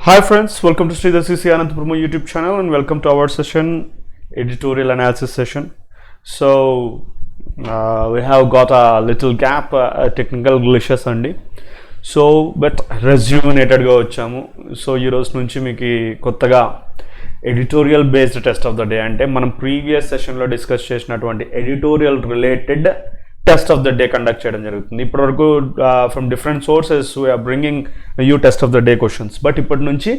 Hi friends, welcome to Sreedhar'scce Anantapuramu YouTube channel and welcome to our session, Editorial Analysis session. So we have got a little gap, technical glitches andi. So but rejuvenated ga vachamu. So ee roju nunchi meeki kottaga editorial based test of the day ante manam previous session lo discuss chesinatuvanti editorial related test of the day conduct చేయడం జరుగుతుంది. ఇప్పటివరకు from different sources we are bringing you test of the day questions, but ఇప్పటి నుంచి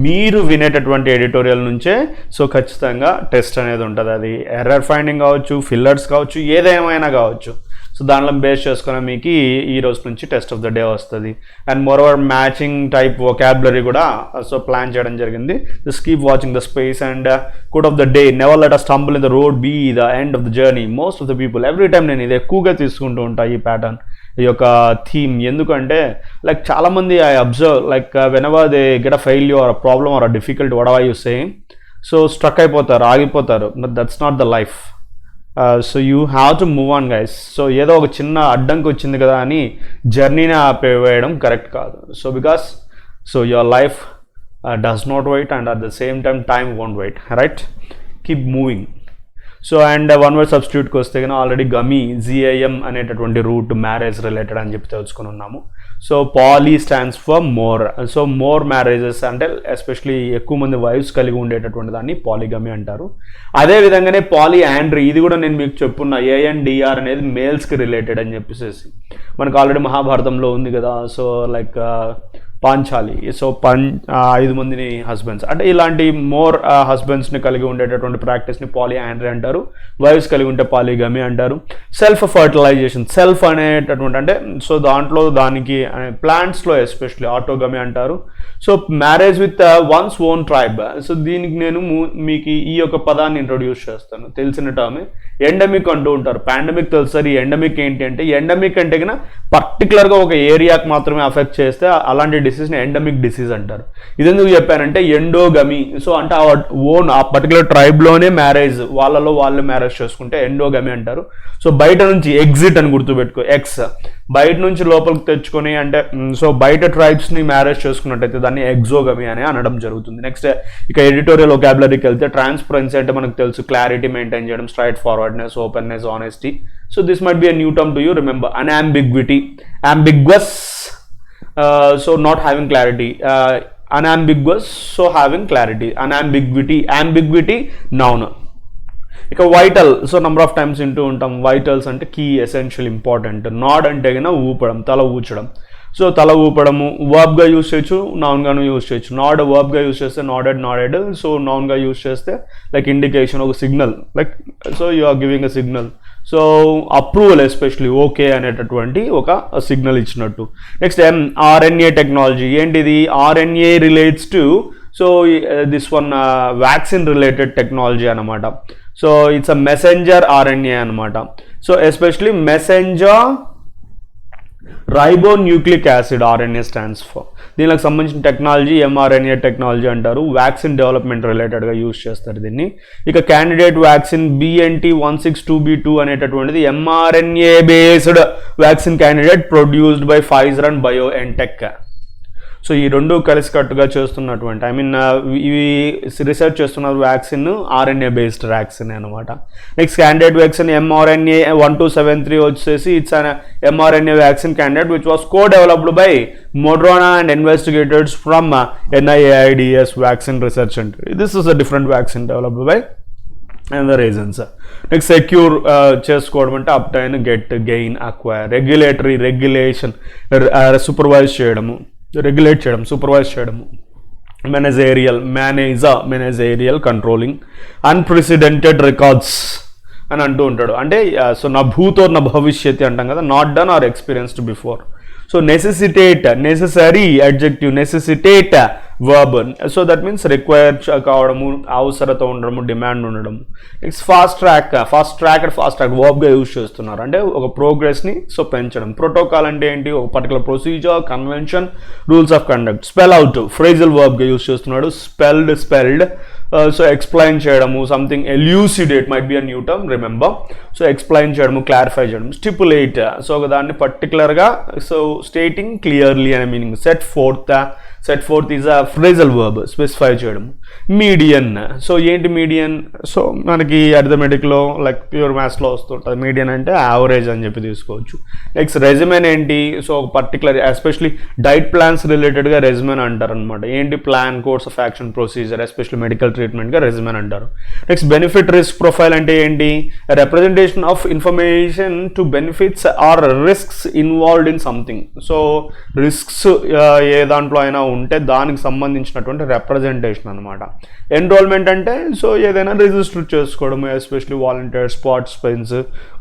మీరు వినేటటువంటి editorial నుంచే so ఖచ్చితంగా test అనేది ఉంటుంది. అది ఎర్రర్ ఫైండింగ్ కావచ్చు, ఫిల్లర్స్ కావచ్చు, ఏదేమైనా కావచ్చు. సో దానిలో బేస్ చేసుకుని మీకు ఈ రోజు నుంచి టెస్ట్ ఆఫ్ ద డే వస్తుంది. And moreover matching type vocabulary కూడా సో ప్లాన్ చేయడం జరిగింది. Just keep watching the space and quote of the day, never let us stumble in the road be the end of the journey. Most of the people every time నేను ఇది ఎక్కువగా తీసుకుంటూ ఉంటాను ఈ pattern, ఈ యొక్క థీమ్. ఎందుకంటే like చాలామంది I observe like whenever they get a failure or a problem or a difficult what are you saying, so struck అయిపోతారు, ఆగిపోతారు. But that's not the life. So you have to move on guys. So ఏదో ఒక చిన్న అడ్డంకి వచ్చింది కదా అని జర్నీని ఆపేయడం కరెక్ట్ కాదు. So because so your life does not wait and at the same time won't wait, right? Keep moving. So and one word సబ్స్టిట్యూట్కి వస్తే కన్నా ఆల్రెడీ గమీ జిఐఎం అనేటటువంటి రూట్ మ్యారేజ్ రిలేటెడ్ అని చెప్పి తెలుసుకుని ఉన్నాము. So poly stands for more. So more marriages అంటే especially ఎక్కువ మంది వైఫ్స్ కలిగి ఉండేటటువంటి దాన్ని పాలిగమీ అంటారు. అదేవిధంగానే పాలీ యాండ్రీ, ఇది కూడా నేను మీకు చెప్పున్నా, ఏఎన్డిఆర్ అనేది మేల్స్కి రిలేటెడ్ అని చెప్పేసి మనకు ఆల్రెడీ మహాభారతంలో ఉంది కదా. సో లైక్ పాంచాలి, సో 5 మందిని హస్బెండ్స్ అంటే ఇలాంటి మోర్ హస్బెండ్స్ని కలిగి ఉండేటటువంటి ప్రాక్టీస్ని పాలీ యాండ్రీ అంటారు. వైఫ్స్ కలిగి ఉంటే పాలిగమీ అంటారు. సెల్ఫ్ ఫర్టిలైజేషన్, సెల్ఫ్ అనేటటువంటి అంటే సో దాంట్లో దానికి ప్లాంట్స్లో ఎస్పెషల్లీ ఆటోగమీ అంటారు. So marriage with once own tribe. So దీనికి నేను మీకు ఈ యొక్క పదాన్ని ఇంట్రొడ్యూస్ చేస్తాను. తెలిసిన టర్మే ఎండమిక్ అంటూ ఉంటారు. పాండమిక్ తెలుసు సార్, ఈ ఎండమిక్ ఏంటి అంటే ఎండమిక్ అంటే కన్నా పర్టికులర్గా ఒక ఏరియాకి మాత్రమే అఫెక్ట్ చేస్తే అలాంటి డిసీజ్ని ఎండమిక్ డిసీజ్ అంటారు. ఇది ఎందుకు చెప్పానంటే ఎండోగమీ, సో అంటే ఆ పర్టికులర్ ట్రైబ్లోనే మ్యారేజ్, వాళ్ళలో వాళ్ళే మ్యారేజ్ చేసుకుంటే ఎండోగమీ అంటారు. సో బయట నుంచి ఎగ్జిట్ అని గుర్తుపెట్టుకో, ఎక్స్ బయట నుంచి లోపలికి తెచ్చుకొని అంటే సో బయట ట్రైబ్స్ని మ్యారేజ్ చేసుకున్నట్టయితే దాన్ని ఎగ్జోగమీ అని అనడం జరుగుతుంది. నెక్స్ట్ ఇక ఎడిటోరియల్ వొకాబులరీకి వెళ్తే ట్రాన్స్పరెన్సీ అంటే మనకు తెలుసు, క్లారిటీ మెయింటైన్ చేయడం, straightforwardness, openness, honesty. So this might be a new term to you. Remember unambiguity, ambiguous, so not having clarity, unambiguous, so having clarity, unambiguity, ambiguity, noun. ఇక vital, so number of times వింటూ ఉంటాం. Vitals అంటే key, essential, important. నాడ్ అంటే కన్నా ఊపడం, తల ఊచడం. So తల ఊపడము వర్బ్గా use చేయొచ్చు, నౌన్గాను use చేయొచ్చు. నాడ్ వర్బ్గా యూజ్ చేస్తే నాడెడ్, నాడెడ్. సో నౌన్గా యూజ్ చేస్తే లైక్ ఇండికేషన్, ఒక signal, like so you are giving a signal. So approval especially okay అనేటటువంటి ఒక సిగ్నల్ ఇచ్చినట్టు. Next RNA technology. ఏంటిది? RNA relates to so this one vaccine related technology అనమాట. So it's a messenger RNA అనమాట. So especially messenger ribonucleic acid RNA stands for. దీనికి సంబంధించిన technology mRNA technology అంటారు. Vaccine development రిలేటెడ్గా use చేస్తారు దీన్ని. ఇక క్యాండిడేట్ వ్యాక్సిన్ BNT162b2 అనేటటువంటిది mRNA based vaccine candidate produced by Pfizer and BioNTech. So ఈ రెండు కలిసికట్టుగా చేస్తున్నటువంటి ఇవి రీసెర్చ్ చేస్తున్న వ్యాక్సిన్ ఆర్ఎన్ఏ బేస్డ్ వ్యాక్సిన్ అనమాట. నెక్స్ట్ క్యాండిడేట్ వ్యాక్సిన్ ఎంఆర్ఎన్ఏ 1273 వచ్చేసి it's an mRNA vaccine candidate which was co-developed by Moderna and investigators from NIAIDS Vaccine Research Center. This is a different vaccine developed by and the reasons. Next secure చేసుకోవడం అంటే obtain, get, gain, acquire. Regulatory, regulation, supervise చేయడము, regulate చేయడం, supervise చేయడము. Managerial, managerial controlling. Unprecedented records అని అంటూ ఉంటాడు. అంటే so నా భూతో నా భవిష్యత్ అంటాం కదా, not done or experienced before. So necessitate, necessary adjective, necessitate verb. So that means require కావడము, అవసరత ఉండడము, డిమాండ్ ఉండడము. Next fast track, fast track వర్బ్గా యూజ్ చేస్తున్నారు. అంటే ఒక ప్రోగ్రెస్ని సో పెంచడం. ప్రోటోకాల్ అంటే ఏంటి? ఒక particular procedure, convention, rules of conduct. Spell out phrasal వర్బ్గా యూజ్ చేస్తున్నాడు. స్పెల్డ్ సో ఎక్స్ప్లెయిన్ చేయడము, something elucidate might be a new term, remember. So explain చేయడము, క్లారిఫై చేయడం. స్టిపులేట్, సో దాన్ని పర్టికులర్గా సో స్టేటింగ్ క్లియర్లీ అనే meaning. Set forth, set forth is a phrasal verb, specify చేయడం. Median, so ఏంటి median? So మనకి అర్థమెటిక్లో లైక్ ప్యూర్ మ్యాథ్స్లో వస్తుంటుంది. మీడియన్ అంటే యావరేజ్ అని చెప్పి తీసుకోవచ్చు. నెక్స్ట్ రెజ్యూమెన్ ఏంటి? So particular especially diet plans రిలేటెడ్గా రెజ్యూమెన్ అంటారు అనమాట. ఏంటి? Plan, course of action, procedure, especially medical ట్రీట్మెంట్గా రెజ్యూమెన్ అంటారు. నెక్స్ట్ బెనిఫిట్ రిస్క్ ప్రొఫైల్ అంటే ఏంటి? Representation of information to benefits or risks involved in something. So risks ఏ దాంట్లో అయినా ఉంటే దానికి సంబంధించినటువంటి రిప్రజెంటేషన్ అనమాట. ఎన్రోల్మెంట్ అంటే సో ఏదైనా రిజిస్టర్ చేసుకోవడం, ఎస్పెషల్లీ వాలంటీర్స్, పార్టిసిపెంట్స్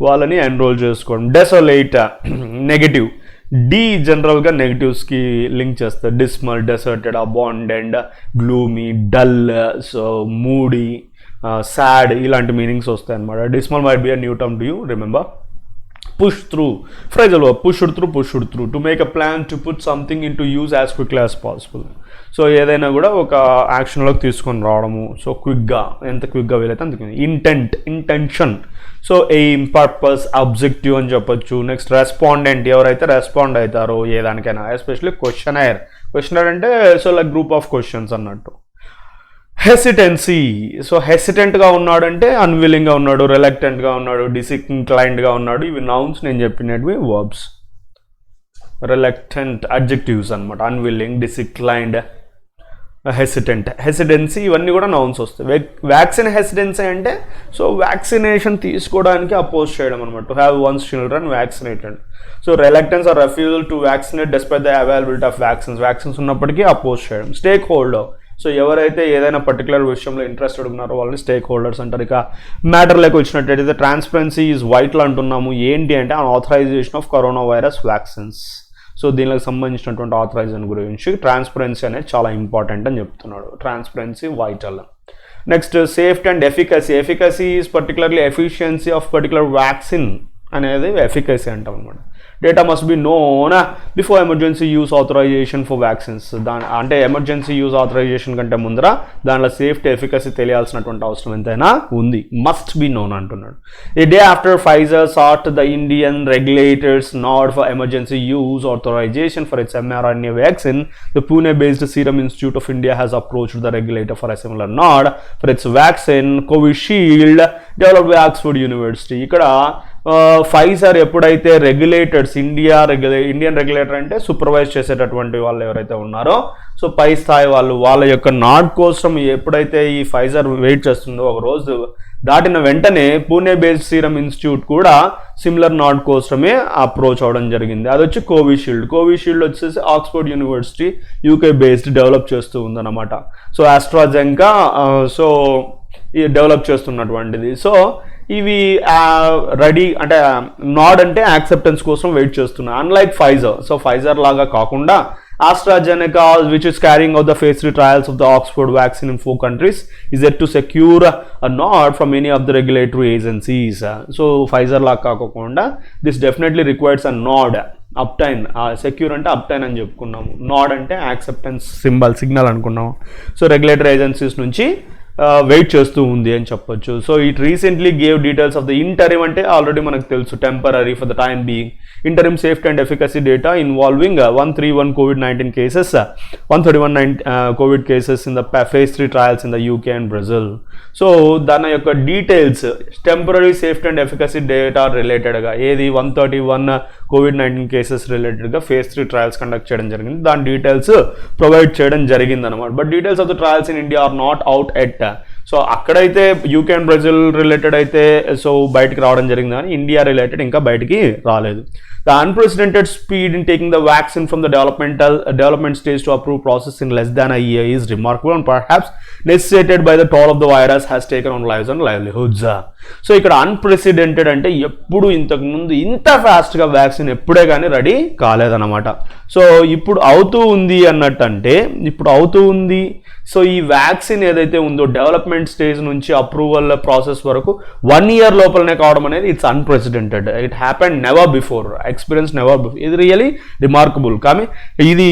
వాళ్ళని ఎన్రోల్ చేసుకోవడం. డెసోలేట్ నెగటివ్, డి జనరల్గా నెగిటివ్స్కి లింక్ చేస్తారు. Dismal, deserted, abandoned, gloomy, dull, so moody, sad ఇలాంటి మీనింగ్స్ వస్తాయి అనమాట. Dismal might be a new term to you remember. Push through, phrasal verb, pushed through, to make a plan to put something into use as quickly as possible. So ఏదైనా కూడా ఒక యాక్షన్లోకి తీసుకొని రావడము, so క్విక్గా, ఎంత క్విక్గా వీలైతే అంత. Intention, so aim, purpose, objective అని చెప్పొచ్చు. నెక్స్ట్ రెస్పాండెంట్, ఎవరైతే రెస్పాండ్ అవుతారో ఏదానికైనా, ఎస్పెషల్లీ క్వశ్చనైర్ అంటే so like group of questions అన్నట్టు. హెసిటెన్సీ, సో హెసిటెంట్గా ఉన్నాడు అంటే అన్విల్లింగ్గా ఉన్నాడు, రిలక్టెంట్గా ఉన్నాడు, డిసిక్లైన్డ్గా ఉన్నాడు. ఇవి నౌన్స్, నేను చెప్పినవి వర్బ్స్. రిలక్టెంట్ అడ్జెక్టివ్స్ అనమాట. అన్విల్లింగ్, డిసిక్లైన్డ్, హెసిటెంట్, హెసిడెన్సీ ఇవన్నీ కూడా నౌన్స్ వస్తాయి. వ్యాక్సిన్ హెసిడెన్సీ అంటే సో వ్యాక్సినేషన్ తీసుకోవడానికి అపోజ్ చేయడం అనమాట. To have one's children vaccinated. So reluctance or refusal to vaccinate despite the availability of vaccines ఉన్నప్పటికీ అపోజ్ చేయడం. స్టేక్ హోల్డర్, సో ఎవరైతే ఏదైనా పర్టికులర్ విషయంలో ఇంట్రెస్టెడ్ ఉన్నారో వాళ్ళని స్టేక్ హోల్డర్స్ అంటారు. ఇక మ్యాటర్లోకి వచ్చినట్టయితే ట్రాన్స్పరెన్సీ ఈజ్ వైటల్ అంటున్నాము. ఏంటి అంటే authorisation of corona virus vaccines. So దీనికి సంబంధించినటువంటి ఆథరైజేషన్ గురించి ట్రాన్స్పరెన్సీ అనేది చాలా ఇంపార్టెంట్ అని చెప్తున్నాడు. Transparency vital. Next safety and efficacy. Efficacy is particularly efficiency of particular vaccine అనేది ఎఫికసీ అంటాం అనమాట. Data must be known before emergency use authorisation for vaccines. అంటే ఎమర్జెన్సీ యూస్ ఆథరైజేషన్ కంటే ముందర దాంట్లో సేఫ్టీ, ఎఫికసీ తెలియాల్సినటువంటి అవసరం ఎంతైనా ఉంది. మస్ట్ బి నోన్ అంటున్నాడు. A day after Pfizer sought the Indian regulators nod for emergency use authorization for its mRNA vaccine, the Pune-based Serum Institute of India has approached the regulator for a similar nod for its vaccine Covishield developed by Oxford University. ఇక్కడ Pfizer ఎప్పుడైతే regulators Indian regulator అంటే supervise చేసేటటువంటి వాళ్ళు ఎవరైతే ఉన్నారో, so పై స్థాయి వాళ్ళ యొక్క నాడ్ కోసం ఎప్పుడైతే ఈ ఫైజర్ వెయిట్ చేస్తుందో, ఒక రోజు దాటిన వెంటనే పూణే బేస్డ్ సీరం ఇన్స్టిట్యూట్ కూడా సిమిలర్ నాడ్ కోసమే అప్రోచ్ అవడం జరిగింది. అది వచ్చి కోవిషీల్డ్ వచ్చేసి Oxford University UK based develop చేస్తూ ఉందన్నమాట. సో ఆస్ట్రాజెన్కా సో డెవలప్ చేస్తున్నటువంటిది. సో ఇవి రెడీ అంటే నాడ్ అంటే యాక్సెప్టెన్స్ కోసం వెయిట్ చేస్తున్నాయి. అన్లైక్ ఫైజర్, సో ఫైజర్ లాగా కాకుండా AstraZeneca, which is carrying out the phase 3 trials of the Oxford vaccine in 4 countries, is yet to secure a nod from any of the regulatory agencies. So Pfizer la kaakunda, this definitely requires a nod. Obtain, secure అంటే obtain అని చెప్పుకున్నాము. Nod అంటే acceptance signal అనుకున్నాము. So regulatory agencies నుంచి wait చేస్తూ ఉంది అని చెప్పొచ్చు. So it recently gave details of the interim అంటే ఆల్రెడీ మనకు తెలుసు, temporary for the time being interim safety and efficacy data involving 131 COVID-19 cases, 131 COVID cases in the phase 3 trials in the UK and Brazil. So దాని యొక్క details temporary safety and efficacy data రిలేటెడ్గా ఏది 131 COVID-19 cases రిలేటెడ్గా phase 3 trials conduct చేయడం జరిగింది. దాని details provide చేయడం జరిగింది అనమాట. But details of the trials in India are not out yet. So అక్కడైతే యూకే అండ్ బ్రెజిల్ రిలేటెడ్ అయితే సో బయటికి రావడం జరిగింది, కానీ ఇండియా రిలేటెడ్ ఇంకా బయటికి రాలేదు. The unprecedented speed in taking the vaccine from the development stage to approved process in less than a year is remarkable and perhaps necessitated by the toll of the virus has taken on lives and livelihoods. So ఇక్కడ unprecedented అంటే ఎప్పుడు ఇంతకు ముందు ఇంత ఫాస్ట్గా vaccine ఎప్పుడే కానీ ready కాలేదన్నమాట. So ఇప్పుడు అవుతూ ఉంది అన్నట్టు, అంటే ఇప్పుడు అవుతూ ఉంది. సో ఈ వ్యాక్సిన్ ఏదైతే ఉందో డెవలప్మెంట్ స్టేజ్ నుంచి అప్రూవల్ ప్రాసెస్ వరకు 1 year లోపలనే కావడం అనేది it's unprecedented. It happened never before, experience never before. ఇది రియలీ రిమార్కబుల్. కానీ ఇది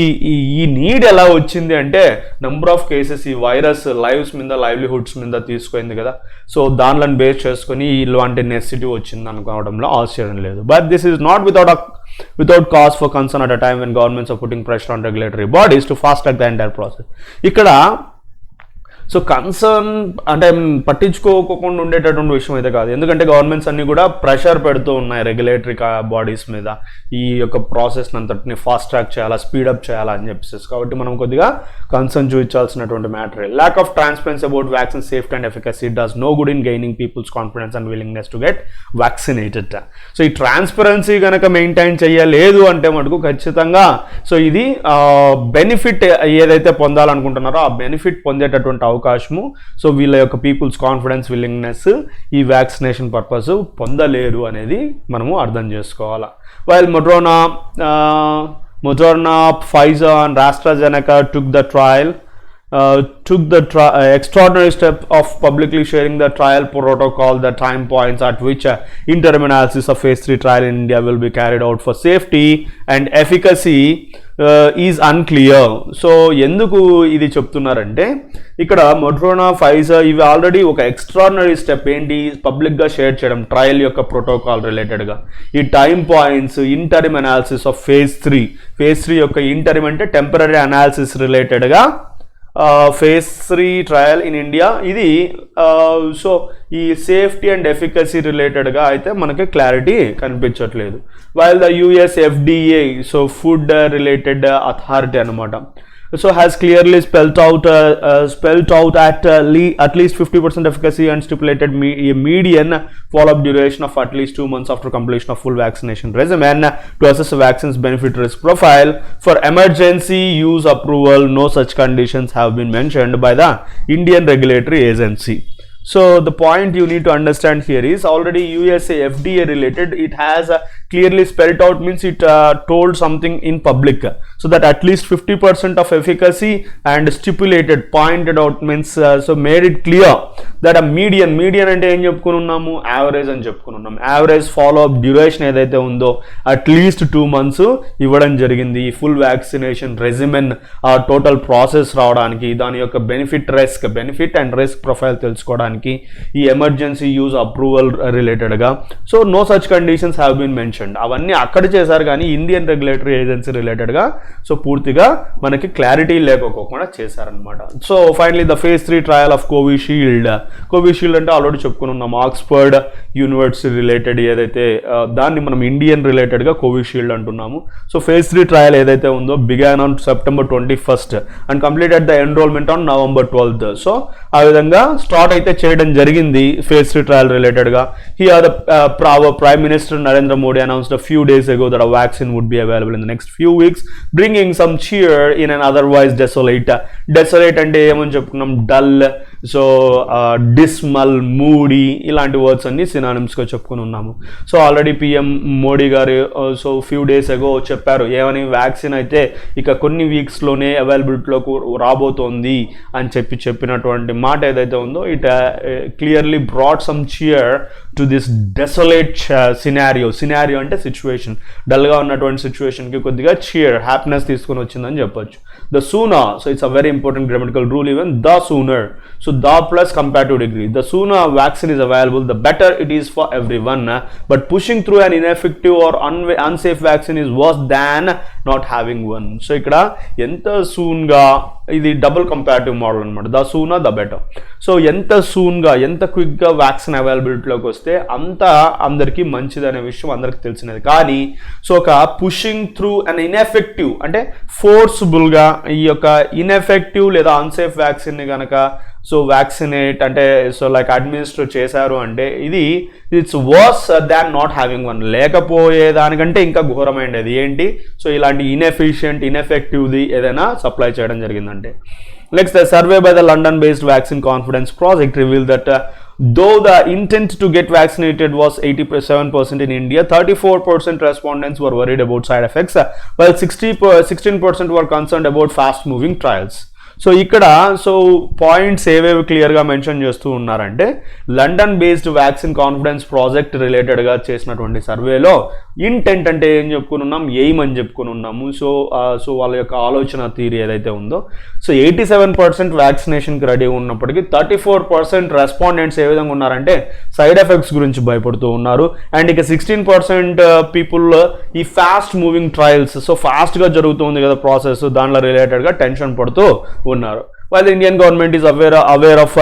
ఈ నీడ్ ఎలా వచ్చింది అంటే నెంబర్ ఆఫ్ కేసెస్ ఈ వైరస్ లైవ్స్ మీద, లైవ్లీహుడ్స్ మీద తీసుకుంది కదా. సో దానిలను బేస్ చేసుకొని ఇలాంటి నెసెసిటీ వచ్చింది అనుకోవడంలో ఆశ్చర్యం లేదు. But this is not without without cause for concern at a time when governments are putting pressure on regulatory bodies to fast track the entire process. ఇక్కడ సో కన్సర్న్ అంటే పట్టించుకోకుండా ఉండేటటువంటి విషయం అయితే కాదు, ఎందుకంటే గవర్నమెంట్స్ అన్ని కూడా ప్రెషర్ పెడుతూ ఉన్నాయి రెగ్యులేటరీ బాడీస్ మీద ఈ యొక్క ప్రాసెస్ని అంతటిని ఫాస్ట్ ట్రాక్ చేయాలా, స్పీడప్ చేయాలా అని చెప్పేసి. కాబట్టి మనం కొద్దిగా కన్సర్న్ చూపించాల్సినటువంటి matter. Lack of transparency about vaccine safety and efficacy does no good in gaining people's confidence and willingness to get vaccinated. So ఈ ట్రాన్స్పరెన్సీ కనుక మెయింటైన్ చేయలేదు అంటే మటుకు ఖచ్చితంగా సో ఇది బెనిఫిట్ ఏదైతే పొందాలనుకుంటున్నారో ఆ బెనిఫిట్ పొందేటటువంటి అవకాశము సో వీళ్ళ యొక్క పీపుల్స్ కాన్ఫిడెన్స్, విల్లింగ్నెస్ ఈ వ్యాక్సినేషన్ పర్పస్ పొందలేరు అనేది మనము అర్థం చేసుకోవాలి. While Moderna, Pfizer and AstraZeneca took the extraordinary step of publicly sharing the trial protocol, the time points at which interim analysis of phase 3 trial in India will be carried out for safety and efficacy is unclear. So ఎందుకు ఇది చెప్తున్నారంటే ఇక్కడ మొడ్రోనా, Pfizer ఇవి already ఒక extraordinary step ఏంటి పబ్లిక్గా share చేయడం trial యొక్క ప్రోటోకాల్ రిలేటెడ్గా. ఈ time points, interim analysis of phase 3 యొక్క ఇంటరిమ్ అంటే టెంపరరీ అనాలిసిస్ రిలేటెడ్గా phase 3 ట్రయల్ ఇన్ ఇండియా ఇది సో ఈ సేఫ్టీ అండ్ ఎఫికసీ రిలేటెడ్గా అయితే మనకి క్లారిటీ కనిపించట్లేదు. While the US FDA so food related authority అనమాట so has clearly spelled out at least 50% efficacy and stipulated a median follow-up duration of at least 2 months after completion of full vaccination regimen to assess the vaccine's benefit risk profile. For emergency use approval, no such conditions have been mentioned by the Indian regulatory agency. So the point you need to understand here is already USA FDA related, it has clearly spelled out, means it told something in public so that at least 50% of efficacy and stipulated, pointed out, means so made it clear that a median అంటే ఏం చెప్పుకున్నాము, average అని చెప్పుకున్నాము. Average follow up duration ఏదైతే ఉందో at least 2 months ఇవ్వడం జరిగింది. Full vaccination regimen ఆ టోటల్ ప్రాసెస్ రావడానికి, దాని యొక్క బెనిఫిట్ అండ్ రిస్క్ ప్రొఫైల్ తెలుసుకోవడానికి, ఈ ఎమర్జెన్సీ యూజ్ అప్రూవల్ రిలేటెడ్గా so no such conditions have been mentioned. అవన్నీ అక్కడ చేశారు కానీ ఇండియన్ రెగ్యులేటరీ ఏజెన్సీ రిలేటెడ్గా సో పూర్తిగా మనకి క్లారిటీ లేకపోకుండా చేశారనమాట. So finally the phase 3 trial of Covishield అంటే ఆల్రెడీ చెప్పుకున్నాం, ఆక్స్ఫర్డ్ యూనివర్సిటీ రిలేటెడ్ ఏదైతే దాన్ని మనం ఇండియన్ రిలేటెడ్గా కోవిషీల్డ్ అంటున్నాము. సో phase 3 ట్రయల్ ఏదైతే ఉందో began on September 21st and completed the enrolment on November 12th. So ఆ విధంగా స్టార్ట్ అయితే చేయడం జరిగింది phase 3 ట్రయల్ రిలేటెడ్గా. Here the Prime Minister Narendra Modi announced a few days ago that a vaccine would be available in the next few weeks, bringing some cheer in an otherwise desolate అంటే ఏమని చెప్పుకున్నాం, dull, so decimal, moody ఇలాంటి words అన్ని సినానిమ్స్గా చెప్పుకుని ఉన్నాము. So already PM Modi గారు so few days ago చెప్పారు ఏమని, వ్యాక్సిన్ అయితే ఇక కొన్ని వీక్స్లోనే అవైలబిలిటీలోకి రాబోతోంది అని చెప్పినటువంటి మాట ఏదైతే ఉందో it clearly brought some cheer to this desolate scenario అంటే సిచ్యువేషన్, డల్గా ఉన్నటువంటి సిచ్యువేషన్కి కొద్దిగా చియర్, హ్యాపీనెస్ తీసుకొని వచ్చిందని చెప్పొచ్చు. The sooner, so it's a very important grammatical rule even, the sooner, so the plus comparative degree, the sooner a vaccine is available the better it is for everyone, but pushing through an ineffective or unsafe vaccine is worse than not having one. So ikkada enta soon ga ఇది double comparative model అనమాట, the sooner the better. So ఎంత సూన్గా ఎంత క్విక్గా vaccine అవైలబిలిటీలోకి వస్తే అంత అందరికీ మంచిది అనే విషయం అందరికీ తెలిసినది. కానీ సో ఒక పుషింగ్ త్రూ అండ్ ఇన్ఎఫెక్టివ్ అంటే ఫోర్స్ఫుల్గా ఈ యొక్క ఇన్ఎఫెక్టివ్ లేదా అన్సేఫ్ వ్యాక్సిన్ని కనుక సో వ్యాక్సినేట్ అంటే సో లైక్ అడ్మినిస్టర్ చేశారు అంటే ఇది it's worse than not having one, లేకపోయేదానికంటే ఇంకా ఘోరమైనది ఏంటి, సో ఇలాంటి ఇన్ఎఫెక్టివ్ది ఏదైనా సప్లై చేయడం జరిగిందంటే. Next the survey by the London based vaccine confidence project reveal that though the intent to get vaccinated was 87% in India, 34% respondents were worried about side effects, while 16% were concerned about fast moving trials. So ఇక్కడ so points ఏవేవి క్లియర్గా mention చేస్తూ ఉన్నారంటే London based vaccine confidence project రిలేటెడ్గా చేసినటువంటి సర్వేలో intent అంటే ఏం చెప్పుకుని ఉన్నాం, ఎయిమ్ అని చెప్పుకుని ఉన్నాము. సో వాళ్ళ యొక్క ఆలోచన థియరీ ఏదైతే ఉందో, సో 87% వ్యాక్సినేషన్కి రెడీ ఉన్నప్పటికీ 34% రెస్పాండెంట్స్ ఏ విధంగా ఉన్నారంటే సైడ్ ఎఫెక్ట్స్ గురించి భయపడుతూ ఉన్నారు. అండ్ ఇక 16% పీపుల్ ఈ ఫాస్ట్ మూవింగ్ ట్రయల్స్, సో ఫాస్ట్గా జరుగుతుంది కదా ప్రాసెస్, దానిలో రిలేటెడ్గా టెన్షన్ పడుతూ ఉన్నారు. While the Indian government is aware of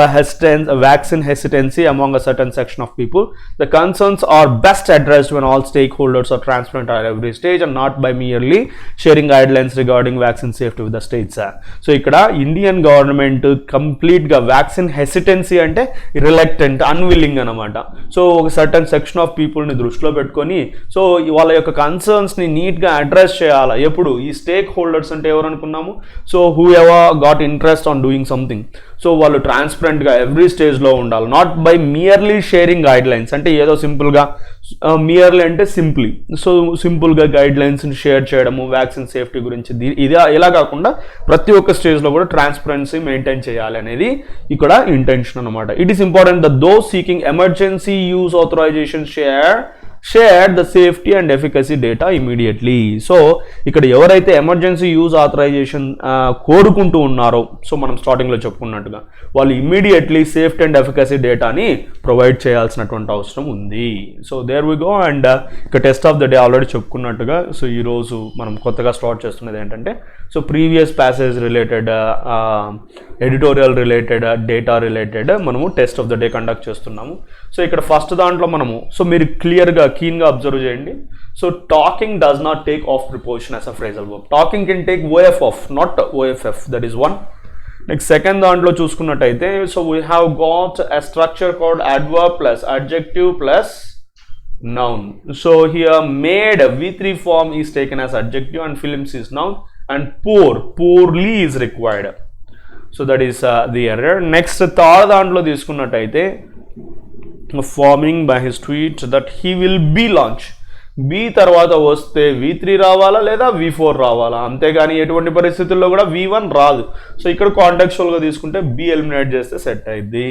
vaccine hesitancy among a certain section of people, the concerns are best addressed when all stakeholders are transparent at every stage and not by merely sharing guidelines regarding vaccine safety with the states. So ikkada Indian government complete ga vaccine hesitancy ante reluctant, unwilling anamata. So oka certain section of people ni దృష్టిలో పెట్టుకొని so వాళ్ళ యొక్క concerns ని neat గా address చేయాలి. ఎప్పుడు ఈ stake holders అంటే ఎవరు అనుకున్నాము, so who ever got interest on doing something, so వాళ్ళు ట్రాన్స్పరెంట్గా ఎవ్రీ స్టేజ్లో ఉండాలి. Not by merely sharing guide lines, అంటే ఏదో సింపుల్గా మియర్లీ అంటే సింప్లీ, సో సింపుల్గా గైడ్ లైన్స్ని షేర్ చేయడము వ్యాక్సిన్ సేఫ్టీ గురించి, ఇది ఇలా కాకుండా ప్రతి ఒక్క స్టేజ్లో కూడా ట్రాన్స్పరెన్సీ మెయింటైన్ చేయాలి అనేది ఇక్కడ ఇంటెన్షన్ అనమాట. It is important that those seeking emergency use authorisation share the safety and efficacy data immediately. So ఇక్కడ ఎవరైతే ఎమర్జెన్సీ యూజ్ ఆథరైజేషన్ కోరుకుంటూ ఉన్నారో, సో మనం స్టార్టింగ్లో చెప్పుకున్నట్టుగా వాళ్ళు ఇమీడియట్లీ సేఫ్టీ అండ్ ఎఫికసీ డేటాని ప్రొవైడ్ చేయాల్సినటువంటి అవసరం ఉంది. So there we go. And ఇక test of the day already చెప్పుకున్నట్టుగా, సో ఈరోజు మనం కొత్తగా స్టార్ట్ చేస్తున్నది ఏంటంటే, so previous passage related, editorial related, data related మనము test of the day conduct చేస్తున్నాము. సో ఇక్కడ ఫస్ట్ దాంట్లో మనము, సో మీరు క్లియర్గా keenగా అబ్జర్వ్ చేయండి. So talking does not take of preposition as a phrasal verb. Talking can take OF of, not OFF. That is one. Next second దాంట్లో చూసుకున్నట్టయితే, so we have got a structure called adverb plus adjective plus noun. So here made, V3 form is taken as adjective and films is noun, and poorly is required. So that is the error. Next third దాంట్లో తీసుకున్నట్టయితే, farming by his tweet that he will be launch, B తర్వాత వస్తే V3 రావాలా లేదా V4 రావాలా, అంతేగాని ఎటువంటి పరిస్థితుల్లో కూడా V1 రాదు. సో ఇక్కడ కాంటెక్చువల్గా తీసుకుంటే బి ఎలిమినేట్ చేస్తే సెట్ అయింది.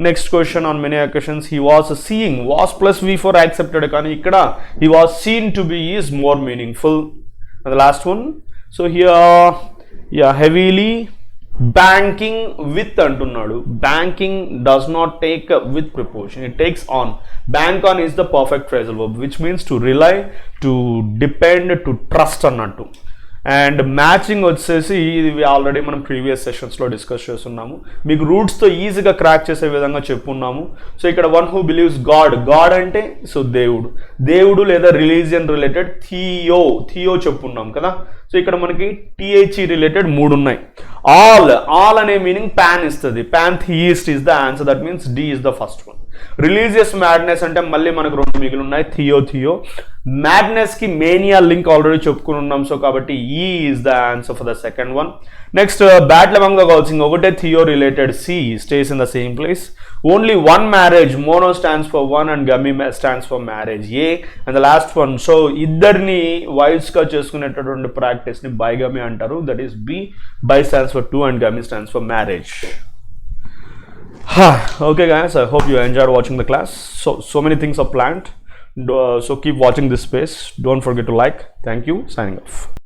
Next question, on many occasions he was seeing, was plus V4 accepted, కానీ ఇక్కడ he was seen to be is more meaningful. The last one, so here heavily banking with అంటున్నాడు. Banking does not take with preposition, it takes on. Bank on is the perfect phrasal verb which means to rely, to depend, to trust అన్నట్టు. And matching వచ్చేసి ఇది already మనం previous సెషన్స్లో discuss చేస్తున్నాము, మీకు రూట్స్తో ఈజీగా crack చేసే విధంగా చెప్పున్నాము. సో ఇక్కడ one who believes God, God అంటే సో దేవుడు లేదా రిలీజియన్ రిలేటెడ్ థియో చెప్పున్నాం కదా. సో ఇక్కడ మనకి టీహెచ్ఈ రిలేటెడ్ 3 ఉన్నాయి. ఆల్ అనే మీనింగ్ పాన్ ఇస్తుంది, pantheist is the answer, that means D is the first one. Religious madness అంటే మళ్ళీ మనకు 2 మిగిలి ఉన్నాయి, థియో. మ్యాడ్నెస్ కి మేనియా లింక్ ఆల్రెడీ చెప్పుకుని ఉన్నాం, సో కాబట్టి ఈ is the answer for the second one. Next battle among the gods, ఒకటే theo related, C stays in the same place. Only one marriage, mono stands for one and gamy stands for marriage, A. And the last one, so ఇద్దరిని wifes గా చేసుకునేటటువంటి practice ని bigamy అంటారు, that is bi. Bi stands for 2 and gami stands for marriage. Okay guys, I hope you enjoyed watching the class. So many things are planned, so keep watching this space. Don't forget to like. Thank you. Signing off.